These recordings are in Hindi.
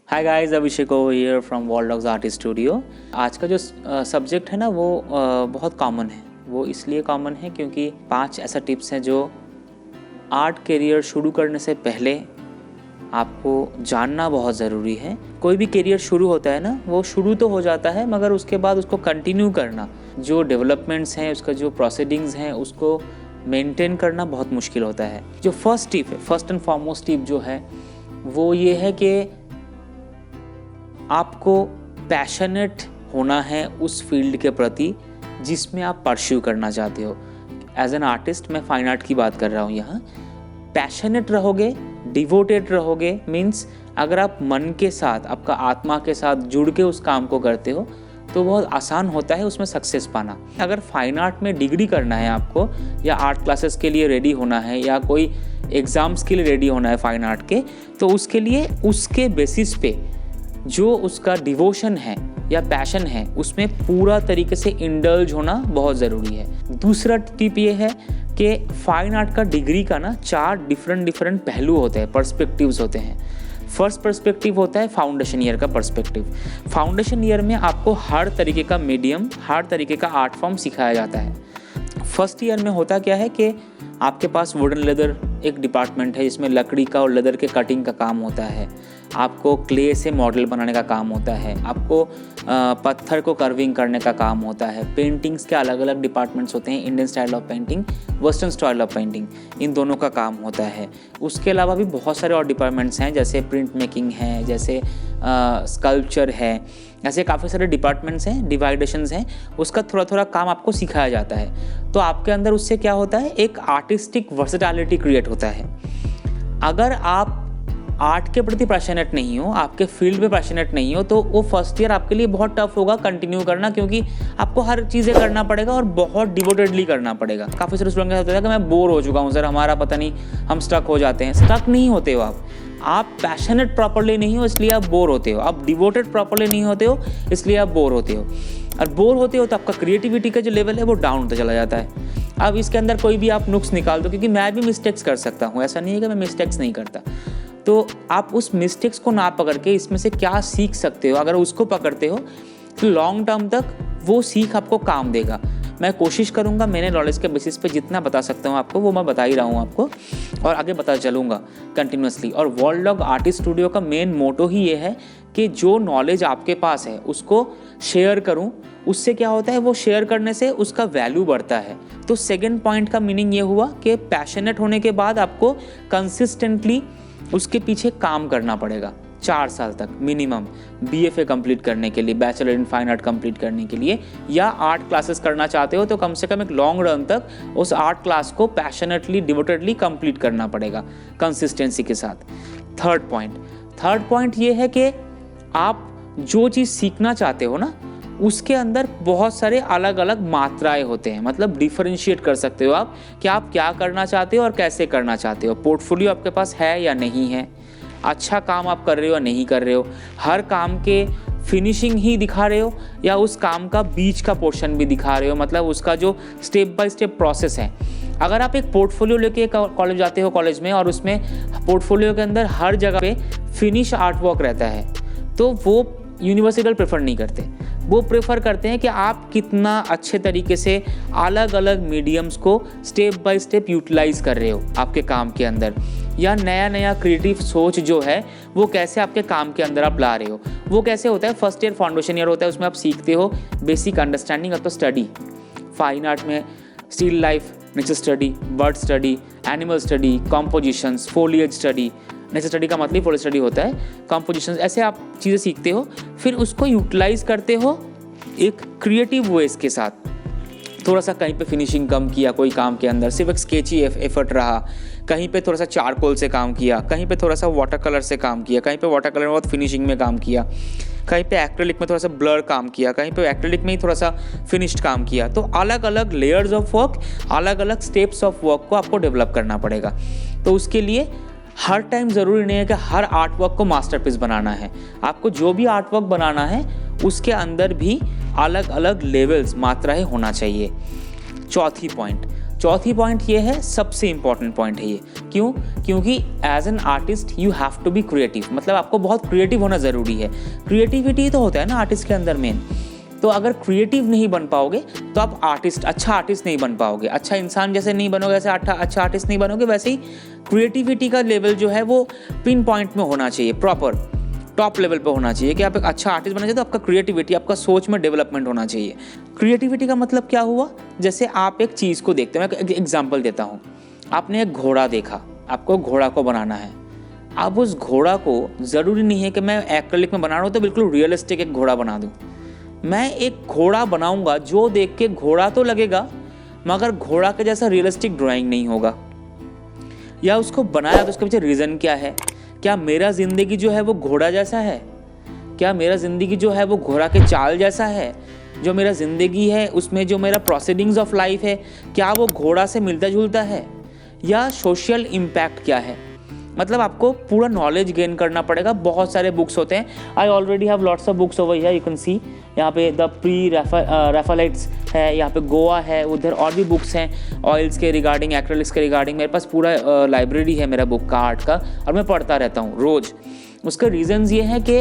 Hi guys, Abhishek over here from world dogs artist studio. आज का जो सब्जेक्ट है ना वो बहुत कॉमन है। वो इसलिए कॉमन है क्योंकि 5 ऐसा टिप्स हैं जो आर्ट करियर शुरू करने से पहले आपको जानना बहुत ज़रूरी है। कोई भी करियर शुरू होता है ना, वो शुरू तो हो जाता है मगर उसके बाद उसको कंटिन्यू करना, जो डेवलपमेंट्स हैं, उसका जो प्रोसीडिंग्स हैं, उसको मेंटेन करना बहुत मुश्किल होता है। जो फर्स्ट टिप है, फर्स्ट एंड फॉरमोस्ट टिप जो है वो ये है कि आपको पैशनेट होना है उस फील्ड के प्रति जिसमें आप परस्यू करना चाहते हो। एज एन आर्टिस्ट मैं फाइन आर्ट की बात कर रहा हूँ यहाँ। पैशनेट रहोगे, डिवोटेड रहोगे, मीन्स अगर आप मन के साथ, आपका आत्मा के साथ जुड़ के उस काम को करते हो तो बहुत आसान होता है उसमें सक्सेस पाना। अगर फाइन आर्ट में डिग्री करना है आपको, या आर्ट क्लासेस के लिए रेडी होना है, या कोई एग्ज़ाम्स के लिए रेडी होना है फाइन आर्ट के, तो उसके लिए उसके बेसिस पे जो उसका डिवोशन है या पैशन है उसमें पूरा तरीके से इंडल्ज होना बहुत ज़रूरी है। दूसरा टिप ये है कि फाइन आर्ट का डिग्री का ना 4 डिफरेंट पहलू होते हैं, पर्सपेक्टिव्स होते हैं। फर्स्ट पर्सपेक्टिव होता है फाउंडेशन ईयर का पर्सपेक्टिव। फाउंडेशन ईयर में आपको हर तरीके का मीडियम, हर तरीके का आर्ट फॉर्म सिखाया जाता है। फर्स्ट ईयर में होता क्या है कि आपके पास वुडन लेदर एक डिपार्टमेंट है जिसमें लकड़ी का और लेदर के कटिंग का काम होता है। आपको क्ले से मॉडल बनाने का काम होता है। आपको पत्थर को कर्विंग करने का काम होता है। पेंटिंग्स के अलग अलग डिपार्टमेंट्स होते हैं, Indian style of painting, western style of painting, इन दोनों का काम होता है। उसके अलावा भी बहुत सारे और डिपार्टमेंट्स हैं, जैसे प्रिंट मेकिंग है, जैसे स्कल्पचर है, ऐसे काफ़ी सारे डिपार्टमेंट्स हैं, डिवाइडेशंस हैं। उसका थोड़ा थोड़ा काम आपको सिखाया जाता है। तो आपके अंदर उससे क्या होता है, एक आर्टिस्टिक वर्सेटैलिटी क्रिएट होता है। अगर आप आर्ट के प्रति पैशनेट नहीं हो, आपके फील्ड में पैशनेट नहीं हो, तो वो फर्स्ट ईयर आपके लिए बहुत टफ होगा कंटिन्यू करना, क्योंकि आपको हर चीज़ें करना पड़ेगा और बहुत डिवोटेडली करना पड़ेगा। काफ़ी सारे स्टूडेंट होता है कि मैं बोर हो चुका हूँ सर, हमारा पता नहीं, हम स्टक हो जाते हैं। स्टक नहीं होते हो आप पैशनेट प्रॉपरली नहीं हो इसलिए आप बोर होते हो, आप डिवोटेड प्रॉपरली नहीं होते हो इसलिए आप बोर होते हो। और बोर होते हो तो आपका क्रिएटिविटी का जो लेवल है वो डाउन होता चला जाता है। अब इसके अंदर कोई भी आप नुक्स निकाल दो, क्योंकि मैं भी मिस्टेक्स कर सकता हूँ, ऐसा नहीं है कि मैं मिस्टेक्स नहीं करता। तो आप उस मिस्टेक्स को ना पकड़ के इसमें से क्या सीख सकते हो, अगर उसको पकड़ते हो तो लॉन्ग टर्म तक वो सीख आपको काम देगा। मैं कोशिश करूँगा मेरे नॉलेज के बेसिस पे जितना बता सकता हूँ आपको, वो मैं बता ही रहा हूँ आपको, और आगे बता चलूँगा कंटिन्यूसली। और वर्ल्ड डॉग आर्टिस्ट स्टूडियो का मेन मोटो ही ये है कि जो नॉलेज आपके पास है उसको शेयर करूँ। उससे क्या होता है, वो शेयर करने से उसका वैल्यू बढ़ता है। तो सेकेंड पॉइंट का मीनिंग ये हुआ कि पैशनेट होने के बाद आपको कंसिस्टेंटली उसके पीछे काम करना पड़ेगा 4 साल तक मिनिमम, BFA कंप्लीट करने के लिए, bachelor in fine art complete करने के लिए, या आर्ट क्लासेस करना चाहते हो तो कम से कम एक लॉन्ग रन तक उस आर्ट क्लास को पैशनेटली, डिवोटेडली कंप्लीट करना पड़ेगा कंसिस्टेंसी के साथ। थर्ड पॉइंट ये है कि आप जो चीज़ सीखना चाहते हो ना, उसके अंदर बहुत सारे अलग अलग मात्राएं होते हैं। मतलब डिफरेंशिएट कर सकते हो आप कि आप क्या करना चाहते हो और कैसे करना चाहते हो। पोर्टफोलियो आपके पास है या नहीं है, अच्छा काम आप कर रहे हो या नहीं कर रहे हो, हर काम के फिनिशिंग ही दिखा रहे हो या उस काम का बीच का पोर्शन भी दिखा रहे हो, मतलब उसका जो स्टेप बाय स्टेप प्रोसेस है। अगर आप एक पोर्टफोलियो लेके कॉलेज जाते हो, कॉलेज में, और उसमें पोर्टफोलियो के अंदर हर जगह पे फिनिश आर्ट वर्क रहता है, तो वो यूनिवर्सिटी प्रेफर नहीं करते। वो प्रेफर करते हैं कि आप कितना अच्छे तरीके से अलग अलग मीडियम्स को स्टेप बाय स्टेप यूटिलाइज कर रहे हो आपके काम के अंदर, या नया क्रिएटिव सोच जो है वो कैसे आपके काम के अंदर आप ला रहे हो। वो कैसे होता है, फर्स्ट ईयर फाउंडेशन ईयर होता है, उसमें आप सीखते हो basic understanding of the study. Fine art में still life, nature study, bird study, animal study, compositions, foliage study. Nature study का मतलब फोलिएज स्टडी होता है, कॉम्पोजिशंस, ऐसे आप चीज़ें सीखते हो, फिर उसको यूटिलाइज करते हो एक क्रिएटिव वेज के साथ। थोड़ा सा कहीं पे फिनिशिंग कम किया कोई काम के अंदर, सिर्फ एक स्केची एफर्ट रहा, कहीं पे थोड़ा सा चारकोल से काम किया, कहीं पे थोड़ा सा वाटर कलर से काम किया, कहीं पे वाटर कलर में बहुत फिनिशिंग में काम किया, कहीं पे एक्रेलिक में थोड़ा सा ब्लर काम किया, कहीं पे एक्रेलिक में ही थोड़ा सा फिनिश्ड काम किया। तो अलग अलग लेयर्स ऑफ वर्क, अलग अलग स्टेप्स ऑफ वर्क को आपको डेवलप करना पड़ेगा। तो उसके लिए हर टाइम ज़रूरी नहीं है कि हर आर्ट वर्क को मास्टरपीस बनाना है। आपको जो भी आर्ट वर्क बनाना है उसके अंदर भी अलग अलग लेवल्स, मात्राएं होना चाहिए। चौथी पॉइंट ये है, सबसे इंपॉर्टेंट पॉइंट है ये। क्यों? क्योंकि as an artist you have to be creative, मतलब आपको बहुत क्रिएटिव होना ज़रूरी है। क्रिएटिविटी तो होता है ना आर्टिस्ट के अंदर मेन। तो अगर क्रिएटिव नहीं बन पाओगे तो आप अच्छा आर्टिस्ट नहीं बन पाओगे। अच्छा इंसान जैसे नहीं बनोगे, जैसे अच्छा आर्टिस्ट नहीं बनोगे, वैसे ही क्रिएटिविटी का लेवल जो है वो पिन पॉइंट में होना चाहिए, प्रॉपर टॉप लेवल पे होना चाहिए कि आप एक अच्छा आर्टिस्ट बनना चाहिए तो आपका क्रिएटिविटी, आपका सोच में डेवलपमेंट होना चाहिए। क्रिएटिविटी का मतलब क्या हुआ? जैसे आप एक चीज़ को देखते हैं, मैं एक एग्जांपल देता हूँ। आपने एक घोड़ा देखा, आपको घोड़ा को बनाना है। अब उस घोड़ा को ज़रूरी नहीं है कि मैं एक्रेलिक में बना रहा हूँ तो बिल्कुल रियलिस्टिक एक घोड़ा बना दूँ। मैं एक घोड़ा बनाऊँगा जो देख के घोड़ा तो लगेगा मगर घोड़ा के जैसा रियलिस्टिक ड्राइंग नहीं होगा। या उसको बनाया तो उसके पीछे रीज़न क्या है? क्या मेरा ज़िंदगी जो है वो घोड़ा जैसा है? क्या मेरा ज़िंदगी जो है वो घोड़ा के चाल जैसा है? जो मेरा ज़िंदगी है उसमें जो मेरा प्रोसीडिंग्स ऑफ लाइफ है, क्या वो घोड़ा से मिलता जुलता है? या सोशल इम्पैक्ट क्या है? मतलब आपको पूरा नॉलेज गेन करना पड़ेगा। बहुत सारे बुक्स होते हैं। I already have lots of books over here, you can see. यहाँ पे द प्री रैफालाइट्स है, यहाँ पे गोवा है, उधर और भी बुक्स हैं ऑयल्स के रिगार्डिंग, एक्रेलिक्स के रिगार्डिंग। मेरे पास पूरा लाइब्रेरी है मेरा बुक का, आर्ट का, और मैं पढ़ता रहता हूँ रोज़। उसका रीज़न्स ये है कि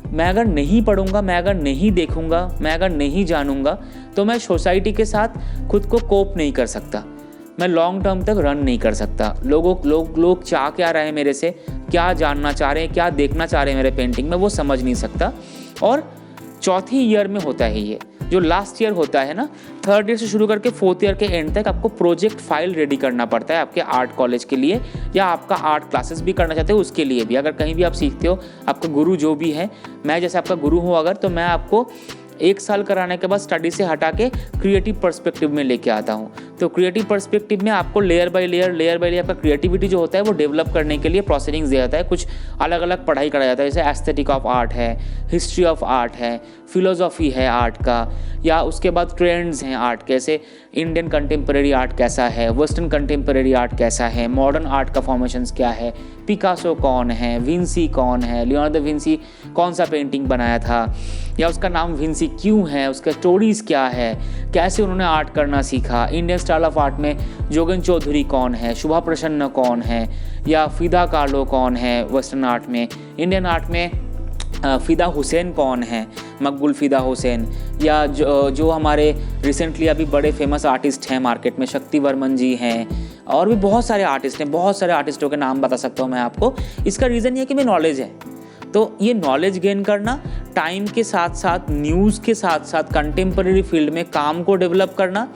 मैं अगर नहीं पढ़ूंगा, मैं अगर नहीं देखूंगा, मैं अगर नहीं जानूंगा तो मैं सोसाइटी के साथ खुद को कोप नहीं कर सकता। मैं लॉन्ग टर्म तक रन नहीं कर सकता। लोग चाह क्या रहे हैं मेरे से, क्या जानना चाह रहे हैं, क्या देखना चाह रहे हैं मेरे पेंटिंग में, वो समझ नहीं सकता। और चौथी ईयर में होता है ये, जो लास्ट ईयर होता है ना, थर्ड ईयर से शुरू करके फोर्थ ईयर के एंड तक आपको प्रोजेक्ट फाइल रेडी करना पड़ता है आपके आर्ट कॉलेज के लिए, या आपका आर्ट क्लासेस भी करना चाहते हो उसके लिए भी। अगर कहीं भी आप सीखते हो, आपका गुरु जो भी है, मैं जैसे आपका गुरु हूँ अगर, तो मैं आपको 1 साल कराने के बाद स्टडी से हटा के क्रिएटिव पर्सपेक्टिव में लेके आता हूँ। तो क्रिएटिव पर्सपेक्टिव में आपको लेयर बाय लेयर आपका क्रिएटिविटी जो होता है वो डेवलप करने के लिए प्रोसीडिंग्स दिया जाता है। कुछ अलग अलग पढ़ाई कराया जाता है, जैसे एस्थेटिक ऑफ आर्ट है, हिस्ट्री ऑफ आर्ट है, फिलोसॉफी है आर्ट का, या उसके बाद ट्रेंड्स हैं आर्ट के, जैसे इंडियन कंटेम्प्रेरी आर्ट कैसा है, वेस्टर्न कंटेम्प्रेरी आर्ट कैसा है, मॉडर्न आर्ट का फॉर्मेशंस क्या है, पिकासो कौन है, विंसी कौन है, लियोनार्डो विंसी कौन सा पेंटिंग बनाया था, या उसका नाम विंसी क्यों है, उसका स्टोरीज़ क्या है, कैसे उन्होंने आर्ट करना सीखा। इंडियन स्टाइल ऑफ आर्ट में जोगन चौधरी कौन है, शुभा प्रसन्न कौन है, या फिदा कार्लो कौन है वेस्टर्न आर्ट में। इंडियन आर्ट में फ़िदा हुसैन कौन है, मकबूल फ़िदा हुसैन, या जो हमारे रिसेंटली अभी बड़े फेमस आर्टिस्ट हैं मार्केट में, शक्ति वर्मन जी हैं, और भी बहुत सारे आर्टिस्ट हैं। बहुत सारे आर्टिस्टों के नाम बता सकता हूँ मैं आपको। इसका रीज़न ये है कि मैं नॉलेज है। तो ये नॉलेज गेन करना, टाइम के साथ साथ, न्यूज़ के साथ साथ कंटेम्प्रेरी फील्ड में काम को डेवलप करना,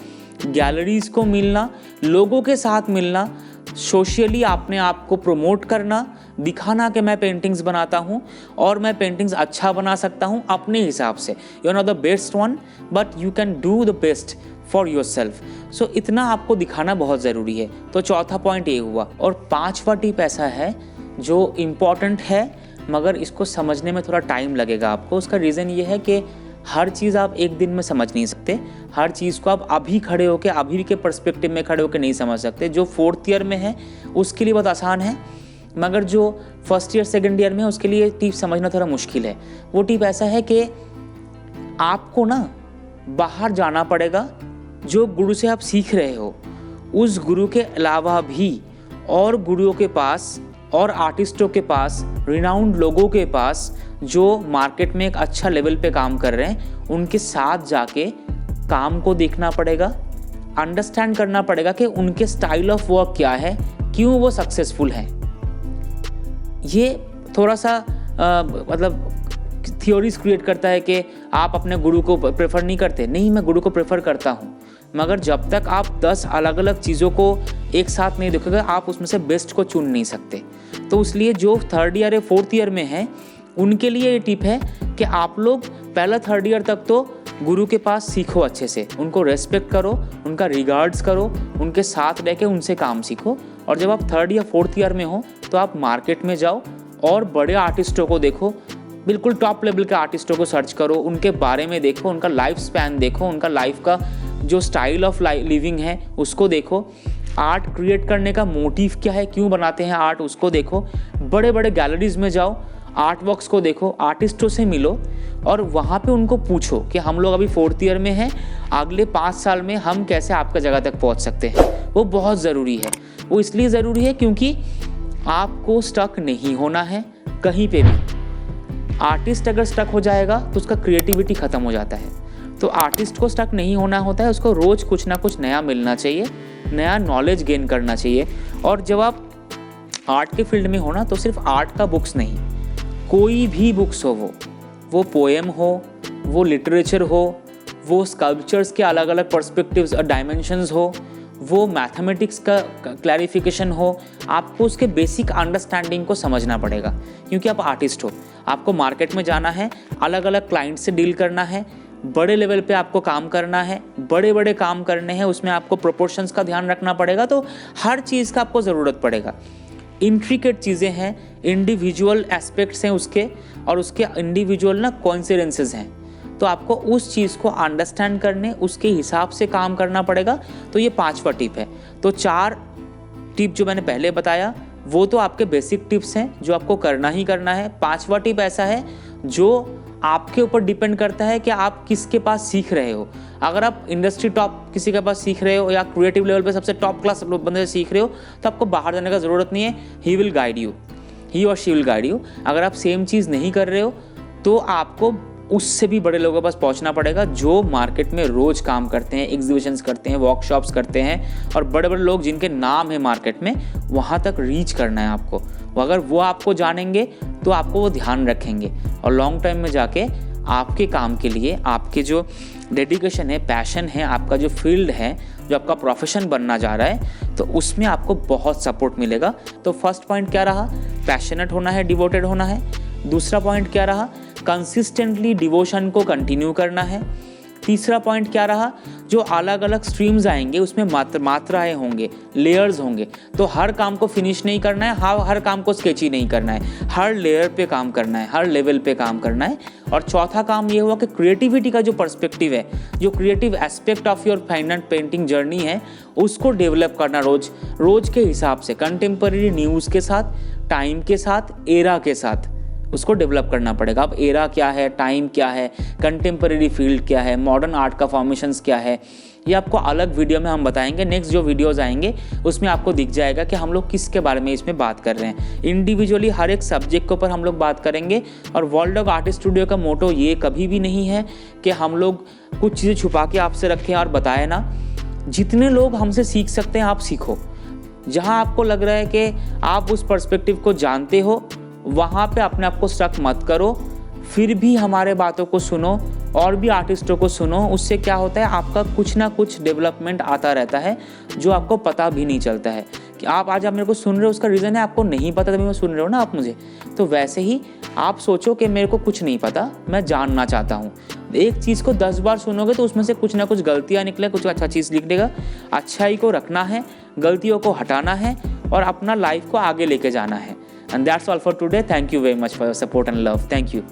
गैलरीज़ को मिलना, लोगों के साथ मिलना, सोशली अपने आप को प्रमोट करना, दिखाना कि मैं पेंटिंग्स बनाता हूँ और मैं पेंटिंग्स अच्छा बना सकता हूँ अपने हिसाब से। You are not the best one but you can do the best for your self. So इतना आपको दिखाना बहुत ज़रूरी है। तो चौथा पॉइंट ये हुआ। और 5वां टिप ऐसा है जो इम्पॉर्टेंट है मगर इसको समझने में थोड़ा टाइम लगेगा आपको। उसका रीज़न ये है कि हर चीज़ आप एक दिन में समझ नहीं सकते। हर चीज़ को आप अभी खड़े होकर, अभी के पर्सपेक्टिव में खड़े होकर नहीं समझ सकते। जो 4th ईयर में है उसके लिए बहुत आसान है, मगर जो 1st ईयर 2nd ईयर में है उसके लिए टिप समझना थोड़ा मुश्किल है। वो टिप ऐसा है कि आपको ना बाहर जाना पड़ेगा। जो गुरु से आप सीख रहे हो उस गुरु के अलावा भी और गुरुओं के पास और आर्टिस्टों के पास, रिनाउंड लोगों के पास जो मार्केट में एक अच्छा लेवल पे काम कर रहे हैं, उनके साथ जाके काम को देखना पड़ेगा, अंडरस्टैंड करना पड़ेगा कि उनके स्टाइल ऑफ वर्क क्या है, क्यों वो सक्सेसफुल हैं। ये थोड़ा सा मतलब थ्योरीज क्रिएट करता है कि आप अपने गुरु को प्रेफर नहीं करते। नहीं, मैं गुरु को प्रेफर करता हूँ, मगर जब तक आप 10 अलग अलग चीज़ों को एक साथ नहीं देखोगे आप उसमें से बेस्ट को चुन नहीं सकते। तो इसलिए जो 3rd ईयर या 4th ईयर में है उनके लिए ये टिप है कि आप लोग पहला 3rd ईयर तक तो गुरु के पास सीखो, अच्छे से उनको रेस्पेक्ट करो, उनका रिगार्ड्स करो, उनके साथ रह के उनसे काम सीखो। और जब आप 3rd या 4th ईयर में हो तो आप मार्केट में जाओ और बड़े आर्टिस्टों को देखो, बिल्कुल टॉप लेवल के आर्टिस्टों को सर्च करो, उनके बारे में देखो, उनका लाइफ स्पैन देखो, उनका लाइफ का जो स्टाइल ऑफ लिविंग है उसको देखो, आर्ट क्रिएट करने का मोटिव क्या है, क्यों बनाते हैं आर्ट उसको देखो, बड़े बड़े गैलरीज में जाओ, आर्ट वर्क्स को देखो, आर्टिस्टों से मिलो, और वहाँ पे उनको पूछो कि हम लोग अभी 4th ईयर में हैं, अगले 5 साल में हम कैसे आपका जगह तक पहुँच सकते हैं। वो बहुत ज़रूरी है। वो इसलिए ज़रूरी है क्योंकि आपको स्टक नहीं होना है कहीं पे भी। आर्टिस्ट अगर स्टक हो जाएगा तो उसका क्रिएटिविटी ख़त्म हो जाता है। तो आर्टिस्ट को स्टक नहीं होना होता है, उसको रोज़ कुछ ना कुछ नया मिलना चाहिए, नया नॉलेज गेन करना चाहिए। और जब आप आर्ट के फील्ड में हो ना, तो सिर्फ आर्ट का बुक्स नहीं, कोई भी बुक्स हो, वो पोएम हो, वो लिटरेचर हो, वो स्कल्पचर्स के अलग अलग पर्सपेक्टिव्स और डायमेंशंस हो, वो मैथमेटिक्स का क्लैरिफिकेशन हो, आपको उसके बेसिक अंडरस्टैंडिंग को समझना पड़ेगा। क्योंकि आप आर्टिस्ट हो, आपको मार्केट में जाना है, अलग अलग क्लाइंट से डील करना है, बड़े लेवल पे आपको काम करना है, बड़े बड़े काम करने हैं, उसमें आपको प्रोपोर्शंस का ध्यान रखना पड़ेगा। तो हर चीज़ का आपको ज़रूरत पड़ेगा। इंट्रिकेट चीज़ें हैं, इंडिविजुअल एस्पेक्ट्स हैं उसके, और उसके इंडिविजुअल ना कोइंसिडेंसेस हैं। तो आपको उस चीज़ को अंडरस्टैंड करने, उसके हिसाब से काम करना पड़ेगा। तो ये 5वां टिप है। तो 4 टिप जो मैंने पहले बताया वो तो आपके बेसिक टिप्स हैं जो आपको करना ही करना है। 5वां टिप ऐसा है जो आपके ऊपर डिपेंड करता है कि आप किसके पास सीख रहे हो। अगर आप इंडस्ट्री टॉप किसी के पास सीख रहे हो या क्रिएटिव लेवल पे सबसे टॉप क्लास बंदे से सीख रहे हो, तो आपको बाहर जाने का ज़रूरत नहीं है। ही विल गाइड यू, ही और शी विल गाइड यू। अगर आप सेम चीज़ नहीं कर रहे हो तो आपको उससे भी बड़े लोगों के पास पहुंचना पड़ेगा जो मार्केट में रोज़ काम करते हैं, एग्जीबिशंस करते हैं, वर्कशॉप्स करते हैं, और बड़े बड़े लोग जिनके नाम है मार्केट में, वहाँ तक रीच करना है आपको। अगर वो आपको जानेंगे तो आपको वो ध्यान रखेंगे, और लॉन्ग टाइम में जाके आपके काम के लिए आपके जो डेडिकेशन है, पैशन है, आपका जो फील्ड है, जो आपका प्रोफेशन बनना जा रहा है, तो उसमें आपको बहुत सपोर्ट मिलेगा। तो फर्स्ट पॉइंट क्या रहा? पैशनेट होना है, डिवोटेड होना है। दूसरा पॉइंट क्या रहा? कंसिस्टेंटली डिवोशन को कंटिन्यू करना है। तीसरा पॉइंट क्या रहा? जो अलग अलग स्ट्रीम्स आएंगे उसमें मात्राएं होंगे, लेयर्स होंगे, तो हर काम को फिनिश नहीं करना है, हर काम को स्केची नहीं करना है, हर लेयर पे काम करना है, हर लेवल पे काम करना है। और चौथा काम ये हुआ कि क्रिएटिविटी का जो पर्सपेक्टिव है, जो creative aspect of your fine art painting journey है, उसको डेवलप करना रोज के हिसाब से, कंटेम्पररी न्यूज़ के साथ, टाइम के साथ, एरा के साथ उसको डेवलप करना पड़ेगा। अब एरा क्या है, टाइम क्या है, कंटेम्पररी फील्ड क्या है, मॉडर्न आर्ट का फॉर्मेशंस क्या है, ये आपको अलग वीडियो में हम बताएंगे। नेक्स्ट जो वीडियोस आएंगे उसमें आपको दिख जाएगा कि हम लोग किसके बारे में इसमें बात कर रहे हैं। इंडिविजुअली हर एक सब्जेक्ट के ऊपर हम लोग बात करेंगे। और वर्ल्ड ऑफ आर्टिस्ट स्टूडियो का मोटो ये कभी भी नहीं है कि हम लोग कुछ चीज़ें छुपा के आपसे रखें और बताएं ना। जितने लोग हमसे सीख सकते हैं आप सीखो। जहाँ आपको लग रहा है कि आप उस पर्सपेक्टिव को जानते हो, वहाँ पे अपने आप को स्टक मत करो। फिर भी हमारे बातों को सुनो और भी आर्टिस्टों को सुनो। उससे क्या होता है, आपका कुछ ना कुछ डेवलपमेंट आता रहता है जो आपको पता भी नहीं चलता है। कि आप आज मेरे को सुन रहे हो, उसका रीज़न है आपको नहीं पता तभी मैं सुन रहे हो ना आप मुझे। तो वैसे ही आप सोचो कि मेरे को कुछ नहीं पता, मैं जानना चाहता हूँ। एक चीज़ को 10 बार सुनोगे तो उसमें से कुछ ना कुछ गलतियाँ निकले, कुछ अच्छा चीज़ निकलेगा। अच्छाई को रखना है, गलतियों को हटाना है और अपना लाइफ को आगे लेके जाना है। And that's all for today. Thank you very much for your support and love. Thank you.